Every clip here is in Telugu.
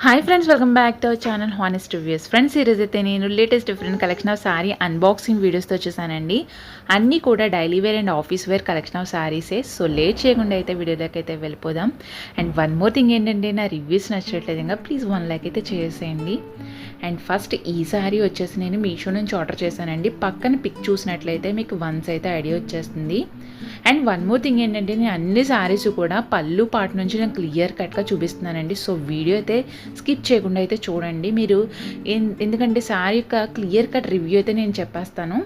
Hi friends, welcome back to our channel honest reviews. Friends, ఈరోజు అయితే నేను latest different collection of sari unboxing వీడియోస్తో వచ్చేసానండి. అన్నీ కూడా daily wear and office wear collection of శారీసే. సో లేట్ చేయకుండా అయితే వీడియోలోకి అయితే వెళ్ళిపోదాం. అండ్ వన్ మోర్ థింగ్ ఏంటంటే, నా రివ్యూస్ నచ్చట్లేదు ప్లీజ్ 1 లైక్ అయితే చేసేయండి. అండ్ ఫస్ట్ ఈ శారీ వచ్చేసి నేను మీషో నుంచి ఆర్డర్ చేశానండి. పక్కన పిక్ చూసినట్లయితే మీకు వన్స్ అయితే ఐడియా వచ్చేస్తుంది. అండ్ వన్ మోర్ థింగ్ ఏంటంటే, నేను అన్ని శారీస్ కూడా పళ్ళు పార్ట్ నుంచి నేను క్లియర్ కట్గా చూపిస్తున్నానండి. సో వీడియో అయితే స్కిప్ చేయకుండా అయితే చూడండి మీరు, ఎందుకంటే శారీ యొక్క క్లియర్ కట్ రివ్యూ అయితే నేను చెప్పేస్తాను.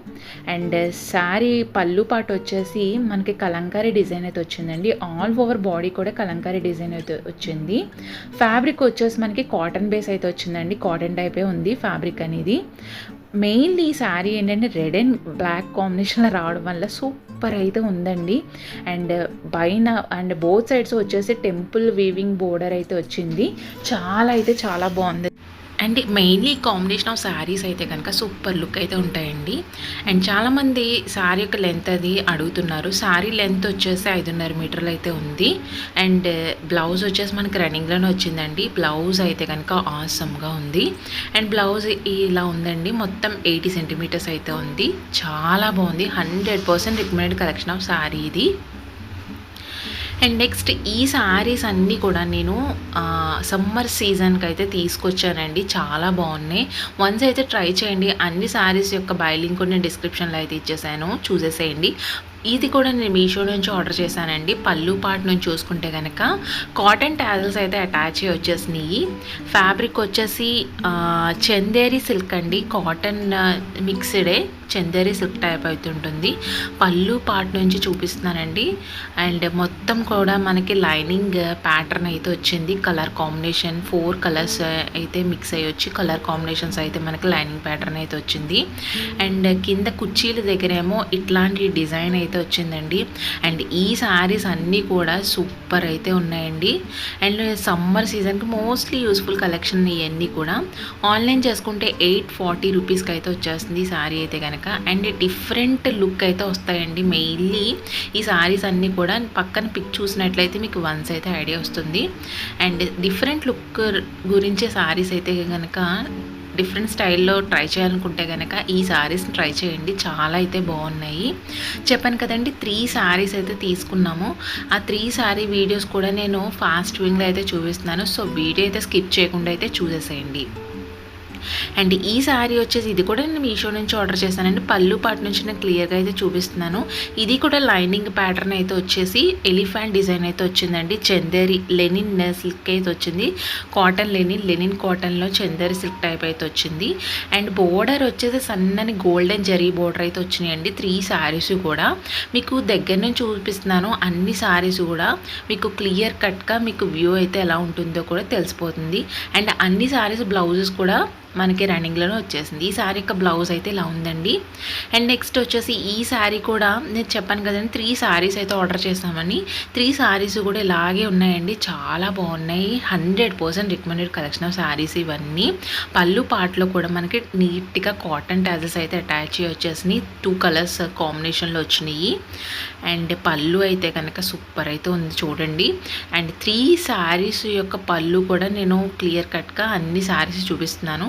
అండ్ శారీ పళ్ళు పార్ట్ వచ్చేసి మనకి కలంకారీ డిజైన్ అయితే వచ్చిందండి. ఆల్ ఓవర్ బాడీ కూడా కలంకారీ డిజైన్ అయితే వచ్చింది. ఫ్యాబ్రిక్ వచ్చేసి మనకి కాటన్ బేస్ అయితే వచ్చిందండి. కాటన్ టైపే ఉంది ఫ్యాబ్రిక్ అనేది. మెయిన్లీ ఈ శారీ ఏంటంటే రెడ్ అండ్ బ్లాక్ కాంబినేషన్లో రావడం వల్ల సూపర్ అయితే ఉందండి. అండ్ పైన అండ్ బోత్ సైడ్స్ వచ్చేసి టెంపుల్ వీవింగ్ బోర్డర్ అయితే వచ్చింది. చాలా బాగుంది. And mainly combination of saris అయితే కనుక సూపర్ లుక్ అయితే ఉంటాయండి. అండ్ చాలామంది శారీ యొక్క లెంత్ అది అడుగుతున్నారు. శారీ లెంత్ వచ్చేసి 5.5 మీటర్లు అయితే ఉంది. అండ్ బ్లౌజ్ వచ్చేసి మనకి రన్నింగ్లోనే వచ్చిందండి. బ్లౌజ్ అయితే కనుక ఆసమ్గా ఉంది. అండ్ బ్లౌజ్ ఇలా ఉందండి, మొత్తం 80 సెంటీమీటర్స్ అయితే ఉంది. చాలా బాగుంది. 100% రికమెండెడ్ కలెక్షన్ ఆఫ్ శారీ ఇది. అండ్ నెక్స్ట్ ఈ శారీస్ అన్నీ కూడా నేను సమ్మర్ సీజన్కి అయితే తీసుకొచ్చానండి. చాలా బాగున్నాయి. వన్స్ అయితే ట్రై చేయండి. అన్ని శారీస్ యొక్క బై లింక్ కూడా నేను డిస్క్రిప్షన్లో అయితే ఇచ్చేసాను, చూసేసేయండి. ఇది కూడా నేను మీషో నుంచి ఆర్డర్ చేశానండి. పళ్ళు పార్ట్ నుంచి చూసుకుంటే కనుక కాటన్ టాజల్స్ అయితే అటాచ్ వచ్చేసినాయి. ఫ్యాబ్రిక్ వచ్చేసి చందేరి సిల్క్ అండి. కాటన్ మిక్స్డే చందేరి సిల్క్ టైప్ అయితే ఉంటుంది. పళ్ళు పార్ట్ నుంచి చూపిస్తున్నానండి. అండ్ మొత్తం కూడా మనకి లైనింగ్ ప్యాటర్న్ అయితే వచ్చింది. కలర్ కాంబినేషన్ 4 కలర్స్ అయితే మిక్స్ అయ్యి వచ్చి కలర్ కాంబినేషన్స్ అయితే మనకి లైనింగ్ ప్యాటర్న్ అయితే వచ్చింది. అండ్ కింద కుర్చీల దగ్గరేమో ఇట్లాంటి డిజైన్ అయితే వచ్చిందండి. అండ్ ఈ శారీస్ అన్నీ కూడా సూపర్ అయితే ఉన్నాయండి. అండ్ సమ్మర్ సీజన్కి మోస్ట్లీ యూస్ఫుల్ కలెక్షన్ ఇవన్నీ కూడా. ఆన్లైన్ చేసుకుంటే 840 రూపీస్కి అయితే వచ్చేస్తుంది ఈ శారీ అయితే కనుక. అండ్ డిఫరెంట్ లుక్ అయితే వస్తాయండి. మెయిన్లీ ఈ శారీస్ అన్నీ కూడా పక్కన పిక్ చూసినట్లయితే మీకు వన్స్ అయితే ఐడియా వస్తుంది. అండ్ డిఫరెంట్ లుక్ గురించి శారీస్ అయితే కనుక డిఫరెంట్ స్టైల్లో ట్రై చేయాలనుకుంటే కనుక ఈ శారీస్ని ట్రై చేయండి. చాలా అయితే బాగున్నాయి. చెప్పాను కదండి, 3 శారీస్ అయితే తీసుకున్నాము. ఆ 3 శారీ వీడియోస్ కూడా నేను ఫాస్ట్ వింగ్లో అయితే చూపిస్తున్నాను. సో వీడియో అయితే స్కిప్ చేయకుండా అయితే చూసేసేయండి. అండ్ ఈ శారీ వచ్చేసి ఇది కూడా నేను మీషో నుంచి ఆర్డర్ చేశానండి. పళ్ళు పార్ట్ నుంచి నేను క్లియర్గా అయితే చూపిస్తున్నాను. ఇది కూడా లైనింగ్ ప్యాటర్న్ అయితే వచ్చేసి ఎలిఫెంట్ డిజైన్ అయితే వచ్చిందండి. చందేరి లెనిన్ సిల్క్ అయితే వచ్చింది. కాటన్ లెనిన్ కాటన్లో చందేరి సిల్క్ టైప్ అయితే వచ్చింది. అండ్ బోర్డర్ వచ్చేసి సన్నని గోల్డెన్ జరీ బోర్డర్ అయితే వచ్చినాయండి. 3 శారీస్ కూడా మీకు దగ్గర నుంచి చూపిస్తున్నాను. అన్ని శారీస్ కూడా మీకు క్లియర్ కట్గా మీకు వ్యూ అయితే ఎలా ఉంటుందో కూడా తెలిసిపోతుంది. అండ్ అన్ని శారీస్ బ్లౌజెస్ కూడా మనకి రన్నింగ్లోనే వచ్చేసింది. ఈ శారీ యొక్క బ్లౌజ్ అయితే ఇలా ఉందండి. అండ్ నెక్స్ట్ వచ్చేసి ఈ శారీ కూడా నేను చెప్పాను కదండి 3 శారీస్ అయితే ఆర్డర్ చేస్తామని. 3 శారీస్ కూడా ఇలాగే ఉన్నాయండి. చాలా బాగున్నాయి. 100% రికమెండెడ్ కలెక్షన్ ఆఫ్ శారీస్ ఇవన్నీ. పళ్ళు పార్ట్లో కూడా మనకి నీట్గా కాటన్ టాజెస్ అయితే అటాచ్ వచ్చేసినాయి. 2 కలర్స్ కాంబినేషన్లో వచ్చినాయి. అండ్ పళ్ళు అయితే కనుక సూపర్ అయితే ఉంది చూడండి. అండ్ 3 శారీస్ యొక్క పళ్ళు కూడా నేను క్లియర్ కట్గా అన్ని శారీస్ చూపిస్తున్నాను.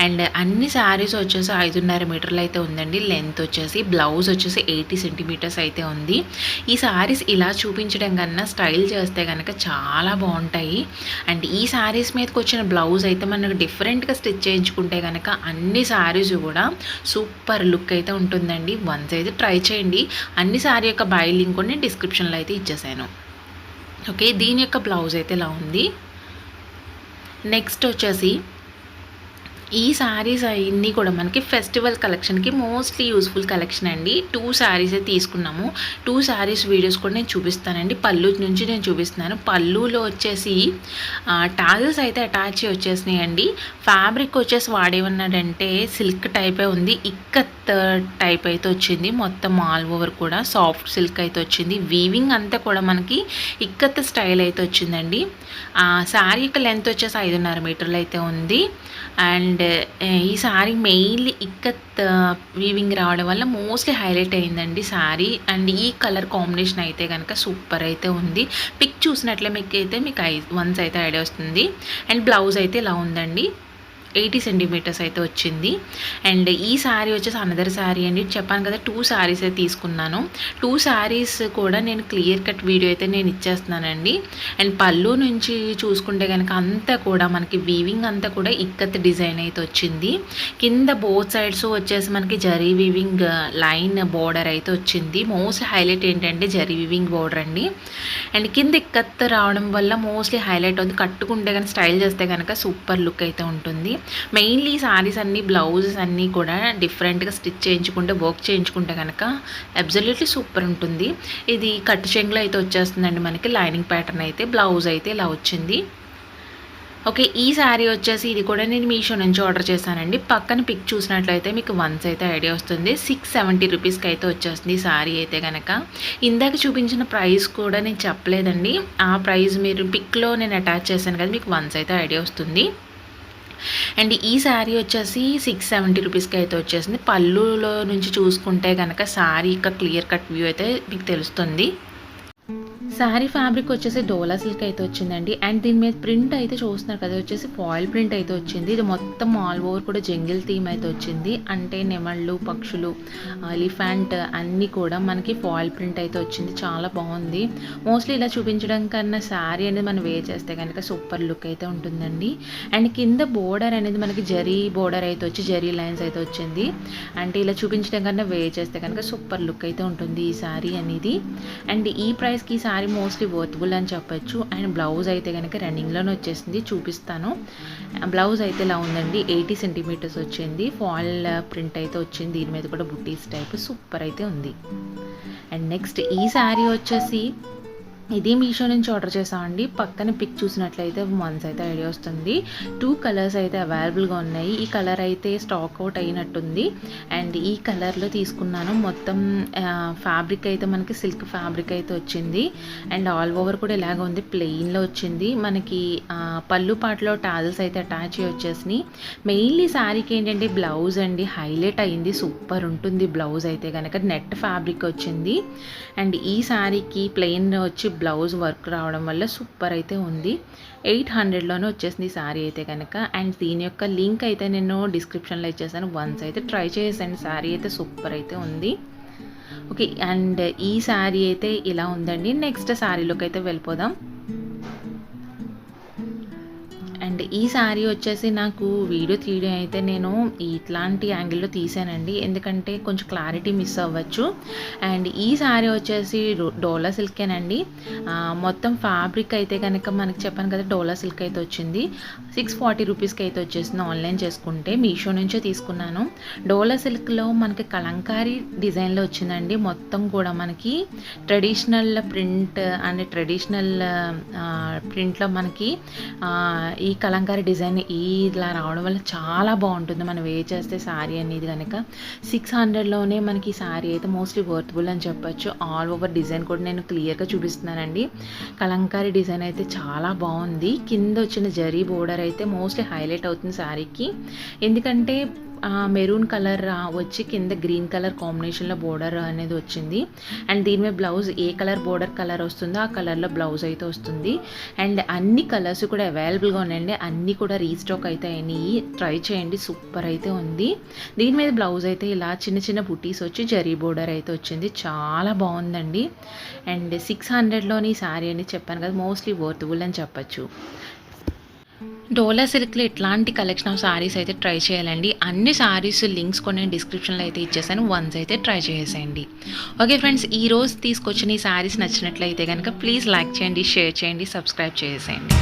అండ్ అన్ని శారీస్ వచ్చేసి 5.5 మీటర్లు అయితే ఉందండి లెంత్ వచ్చేసి. బ్లౌజ్ వచ్చేసి 80 సెంటీమీటర్స్ అయితే ఉంది. ఈ శారీస్ ఇలా చూపించడం కన్నా స్టైల్ చేస్తే కనుక చాలా బాగుంటాయి. అండ్ ఈ శారీస్ మీదకి వచ్చిన బ్లౌజ్ అయితే మనకు డిఫరెంట్గా స్టిచ్ చేయించుకుంటే కనుక అన్ని శారీస్ కూడా సూపర్ లుక్ అయితే ఉంటుందండి. వన్స్ అయితే ట్రై చేయండి. అన్ని శారీ యొక్క బై లింక్ కూడా నేను డిస్క్రిప్షన్లో అయితే ఇచ్చేసాను. ఓకే, దీని యొక్క బ్లౌజ్ అయితే ఇలా ఉంది. నెక్స్ట్ వచ్చేసి ఈ శారీస్ అన్నీ కూడా మనకి ఫెస్టివల్ కలెక్షన్కి మోస్ట్లీ యూస్ఫుల్ కలెక్షన్ అండి. 2 శారీస్ తీసుకున్నాము. 2 శారీస్ వీడియోస్ కూడా నేను చూపిస్తానండి. పళ్ళు నుంచి నేను చూపిస్తున్నాను. పళ్ళులో వచ్చేసి టాజల్స్ అయితే అటాచ్ వచ్చేసినాయండి. ఫ్యాబ్రిక్ వచ్చేసి వాడేమన్నాడంటే సిల్క్ టైపే ఉంది. ఇక్కత్ టైప్ అయితే వచ్చింది. మొత్తం ఆల్ ఓవర్ కూడా సాఫ్ట్ సిల్క్ అయితే వచ్చింది. వీవింగ్ అంతా కూడా మనకి ఇక్కత్ స్టైల్ అయితే వచ్చిందండి. శారీ యొక్క లెంత్ వచ్చేసి 5.5 మీటర్లు అయితే ఉంది. అండ్ అండ్ ఈ శారీ మెయిన్లీ ఇక్కత్ వీవింగ్ రావడం వల్ల మోస్ట్లీ హైలైట్ అయిందండి శారీ. అండ్ ఈ కలర్ కాంబినేషన్ అయితే కనుక సూపర్ అయితే ఉంది. పిక్ చూసినట్లే మీకు వన్స్ అయితే ఐడియా వస్తుంది. అండ్ బ్లౌజ్ అయితే ఇలా ఉందండి, 80 సెంటీమీటర్స్ అయితే వచ్చింది. అండ్ ఈ శారీ వచ్చేసి అనదర్ శారీ అండి. చెప్పాను కదా 2 శారీస్ అయితే తీసుకున్నాను. 2 శారీస్ కూడా నేను క్లియర్ కట్ వీడియో అయితే నేను ఇచ్చేస్తున్నానండి. అండ్ పళ్ళు నుంచి చూసుకుంటే కనుక అంతా కూడా మనకి వీవింగ్ అంతా కూడా ఇక్కత్ డిజైన్ అయితే వచ్చింది. కింద బోత్ సైడ్స్ వచ్చేసి మనకి జరీ వీవింగ్ లైన్ బోర్డర్ అయితే వచ్చింది. మోస్ట్ హైలైట్ ఏంటంటే జరీ వీవింగ్ బోర్డర్ అండి. అండ్ కింద ఇక్కత్ రావడం వల్ల మోస్ట్లీ హైలైట్ అవుతుంది. కట్టుకుంటే కానీ స్టైల్ చేస్తే కనుక సూపర్ లుక్ అయితే ఉంటుంది. మెయిన్లీ శారీస్ అన్నీ బ్లౌజెస్ అన్నీ కూడా డిఫరెంట్గా స్టిచ్ చేయించుకుంటే వర్క్ చేయించుకుంటే కనుక అబ్సల్యూట్లీ సూపర్ ఉంటుంది. ఇది కట్టు చెంగులో అయితే వచ్చేస్తుందండి మనకి. లైనింగ్ ప్యాటర్న్ అయితే బ్లౌజ్ అయితే ఇలా వచ్చింది. ఓకే, ఈ శారీ వచ్చేసి ఇది కూడా నేను మీషో నుంచి ఆర్డర్ చేశానండి. పక్కన పిక్ చూసినట్లయితే మీకు వన్స్ అయితే ఐడియా వస్తుంది. 670 రూపీస్కి అయితే వచ్చేస్తుంది ఈ శారీ అయితే కనుక. ఇందాక చూపించిన ప్రైస్ కూడా నేను చెప్పలేదండి. ఆ ప్రైస్ మీరు పిక్లో నేను అటాచ్ చేశాను కదా, మీకు వన్స్ అయితే ఐడియా వస్తుంది. అండ్ ఈ శారీ వచ్చేసి 670 రూపీస్కి అయితే వచ్చేసింది. పళ్ళులో నుంచి చూసుకుంటే కనుక శారీ యొక్క క్లియర్ కట్ వ్యూ అయితే మీకు తెలుస్తుంది. శారీ ఫ్యాబ్రిక్ వచ్చేసి డోలా సిల్క్ అయితే వచ్చిందండి. అండ్ దీని మీద ప్రింట్ అయితే చూస్తున్నారు కదా, వచ్చేసి ఫాయిల్ ప్రింట్ అయితే వచ్చింది. ఇది మొత్తం ఆల్ ఓవర్ కూడా జంగిల్ థీమ్ అయితే వచ్చింది. అంటే నెమళ్ళు, పక్షులు, ఎలిఫెంట్ అన్నీ కూడా మనకి ఫాయిల్ ప్రింట్ అయితే వచ్చింది. చాలా బాగుంది. మోస్ట్లీ ఇలా చూపించడం కన్నా శారీ అనేది మనం వేర్ చేస్తే కనుక సూపర్ లుక్ అయితే ఉంటుందండి. అండ్ కింద బోర్డర్ అనేది మనకి జరీ బోర్డర్ అయితే వచ్చి జరీ లైన్స్ అయితే వచ్చింది. అంటే ఇలా చూపించడం కన్నా వేర్ చేస్తే కనుక సూపర్ లుక్ అయితే ఉంటుంది ఈ శారీ అనేది. అండ్ ఈ ప్రైస్కి ఈ శారీ మోస్ట్లీ వర్త్బుల్ అని చెప్పొచ్చు. అండ్ బ్లౌజ్ అయితే కనుక రన్నింగ్లోనే వచ్చేసింది, చూపిస్తాను. బ్లౌజ్ అయితే ఇలా ఉందండి, 80 సెంటీమీటర్స్ వచ్చింది. ఫాయిల్ ప్రింట్ అయితే వచ్చింది. దీని మీద కూడా బుట్టీస్ టైప్ సూపర్ అయితే ఉంది. అండ్ నెక్స్ట్ ఈ శారీ వచ్చేసి ఇది మీషో నుంచి ఆర్డర్ చేసామండి. పక్కన పిక్ చూసినట్లయితే వన్స్ అయితే ఐడియా వస్తుంది. 2 కలర్స్ అయితే అవైలబుల్గా ఉన్నాయి. ఈ కలర్ అయితే స్టాక్ అవుట్ అయినట్టుంది. అండ్ ఈ కలర్లో తీసుకున్నాను. మొత్తం ఫ్యాబ్రిక్ అయితే మనకి సిల్క్ ఫ్యాబ్రిక్ అయితే వచ్చింది. అండ్ ఆల్ ఓవర్ కూడా ఇలాగ ఉంది, ప్లెయిన్లో వచ్చింది. మనకి పళ్ళు పాటలో టాజల్స్ అయితే అటాచ్ వచ్చేసినాయి. మెయిన్లీ శారీకి ఏంటంటే బ్లౌజ్ అండి హైలైట్ అయింది, సూపర్ ఉంటుంది బ్లౌజ్ అయితే కనుక. నెట్ ఫ్యాబ్రిక్ వచ్చింది. అండ్ ఈ శారీకి ప్లెయిన్ వచ్చి బ్లౌజ్ వర్క్ రావడం వల్ల సూపర్ అయితే ఉంది. 800లోనే వచ్చేసింది శారీ అయితే కనుక. అండ్ దీని యొక్క లింక్ అయితే నేను డిస్క్రిప్షన్లో ఇచ్చేసాను. వన్స్ అయితే ట్రై చేసేయండి. శారీ అయితే సూపర్ అయితే ఉంది. ఓకే, అండ్ ఈ శారీ అయితే ఇలా ఉందండి. నెక్స్ట్ శారీలోకి అయితే వెళ్ళిపోదాం. అండ్ ఈ శారీ వచ్చేసి నాకు వీడియో తీయడం అయితే నేను ఇట్లాంటి యాంగిల్లో తీసానండి, ఎందుకంటే కొంచెం క్లారిటీ మిస్ అవ్వచ్చు. అండ్ ఈ శారీ వచ్చేసి డోలా సిల్కేనండి. మొత్తం ఫ్యాబ్రిక్ అయితే కనుక మనకి చెప్పాను కదా డోలా సిల్క్ అయితే వచ్చింది. 640 రూపీస్కి అయితే వచ్చేసింది ఆన్లైన్ చేసుకుంటే. మీషో నుంచే తీసుకున్నాను. డోలా సిల్క్లో మనకి కలంకారీ డిజైన్లో వచ్చిందండి. మొత్తం కూడా మనకి ట్రెడిషనల్ ప్రింట్ అండ్ ట్రెడిషనల్ ప్రింట్లో మనకి ఈ కలంకారీ డిజైన్ ఇలా రావడం వల్ల చాలా బాగుంటుంది మనం వేర్ చేస్తే శారీ అనేది కనుక. 600లోనే మనకి శారీ అయితే మోస్ట్లీ వర్త్బుల్ అని చెప్పొచ్చు. ఆల్ ఓవర్ డిజైన్ కూడా నేను క్లియర్గా చూపిస్తున్నానండి. కలంకారీ డిజైన్ అయితే చాలా బాగుంది. కింద వచ్చిన జరీ బోర్డర్ అయితే మోస్ట్లీ హైలైట్ అవుతుంది శారీకి. ఎందుకంటే మెరూన్ కలర్ వచ్చి కింద గ్రీన్ కలర్ కాంబినేషన్లో బోర్డర్ అనేది వచ్చింది. అండ్ దీని మీద బ్లౌజ్ ఏ కలర్ బోర్డర్ కలర్ వస్తుందో ఆ కలర్లో బ్లౌజ్ అయితే వస్తుంది. అండ్ అన్ని కలర్స్ కూడా అవైలబుల్గా ఉన్నాయండి. అన్నీ కూడా రీస్టాక్ అయితే అయినాయి. ట్రై చేయండి, సూపర్ అయితే ఉంది. దీని మీద బ్లౌజ్ అయితే ఇలా చిన్న చిన్న బుటీస్ వచ్చి జరీ బోర్డర్ అయితే వచ్చింది. చాలా బాగుందండి. అండ్ 600లోని శారీ అని చెప్పాను కదా, మోస్ట్లీ వర్త్బుల్ అని చెప్పచ్చు. డోలా సిల్క్లో ఇట్లాంటి కలెక్షన్ ఆఫ్ శారీస్ అయితే ట్రై చేయాలండి. అన్ని శారీస్ లింక్స్ కూడా నేను డిస్క్రిప్షన్లో అయితే ఇచ్చేసాను. వన్స్ అయితే ట్రై చేసేయండి. ఓకే ఫ్రెండ్స్, ఈ రోజు తీసుకొచ్చిన ఈ శారీస్ నచ్చినట్లయితే కనుక ప్లీజ్ లైక్ చేయండి, షేర్ చేయండి, సబ్స్క్రైబ్ చేసేయండి.